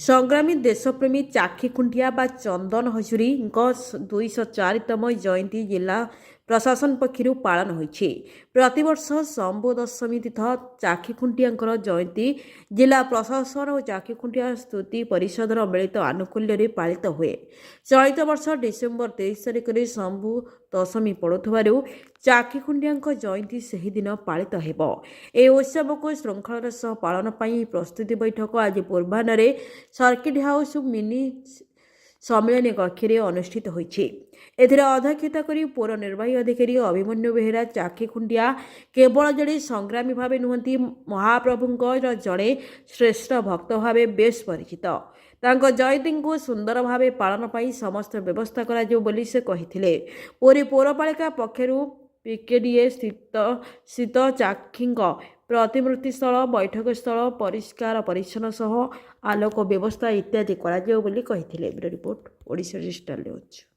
ସଂଗ୍ରାମୀ ଦେଶପ୍ରେମୀ ଚାକ୍ଷିଖୁଣ୍ଟିଆ ବା ଚନ୍ଦନ ହଜୁରୀଙ୍କ 204ତମ ଜୟନ୍ତୀ ଜିଲ୍ଲା ପ୍ରଶାସନ ପକ୍ଷରୁ ପାଳନ ହୋଇଛି। ପ୍ରତିବର୍ଷ ଶମ୍ଭୁ ଦଶମୀ ତିଥ ଚାକ୍ଷିଖୁଣ୍ଟିଆଙ୍କର ଜୟନ୍ତୀ ଜିଲ୍ଲା ପ୍ରଶାସନ ଓ ଚାକ୍ଷିଖୁଣ୍ଟିଆ ସ୍ତୁତି ପରିଷଦର ମିଳିତ ଆନୁକୂଲ୍ୟରେ ପାଳିତ ହୁଏ। ଚଳିତ ବର୍ଷ ଡିସେମ୍ବର 23 ତାରିଖରେ ଶମ୍ଭୁ ଦଶମୀ ପଡ଼ୁଥିବାରୁ ଚାକ୍ଷିଖୁଣ୍ଟିଆଙ୍କ ଜୟନ୍ତୀ ସେହିଦିନ ପାଳିତ ହେବ। ଏହି ଉତ୍ସବକୁ ଶୃଙ୍ଖଳାର ସହ ପାଳନ ପାଇଁ ପ୍ରସ୍ତୁତି ବୈଠକ ଆଜି ପୂର୍ବାହ୍ନରେ ସର୍କିଟ ହାଉସ୍ ମିନି ସମ୍ମିଳନୀ କକ୍ଷରେ ଅନୁଷ୍ଠିତ ହୋଇଛି। ଏଥିରେ ଅଧ୍ୟକ୍ଷତା କରି ପୌର ନିର୍ବାହୀ ଅଧିକାରୀ ଅଭିମନ୍ୟୁ ବେହେରା ଚାକ୍ଷିଖୁଣ୍ଟିଆ କେବଳ ଜଣେ ସଂଗ୍ରାମୀ ଭାବେ ନୁହନ୍ତି, ମହାପ୍ରଭୁଙ୍କର ଜଣେ ଶ୍ରେଷ୍ଠ ଭକ୍ତ ଭାବେ ବେଶ୍ ପରିଚିତ। ତାଙ୍କ ଜୟନ୍ତୀଙ୍କୁ ସୁନ୍ଦର ଭାବେ ପାଳନ ପାଇଁ ସମସ୍ତ ବ୍ୟବସ୍ଥା କରାଯିବ ବୋଲି ସେ କହିଥିଲେ। ପୁରୀ ପୌରପାଳିକା ପକ୍ଷରୁ ପିକେଡିଏ ସ୍ଥିତ ଚାକ୍ଷୀଙ୍କ ପ୍ରତିମୂର୍ତ୍ତି ସ୍ଥଳ, ବୈଠକ ସ୍ଥଳ ପରିଷ୍କାର ପରିଚ୍ଛନ୍ନ ସହ ଆଲୋକ ବ୍ୟବସ୍ଥା ଇତ୍ୟାଦି କରାଯିବ ବୋଲି କହିଥିଲେ। Bureau report, Odisha digital news.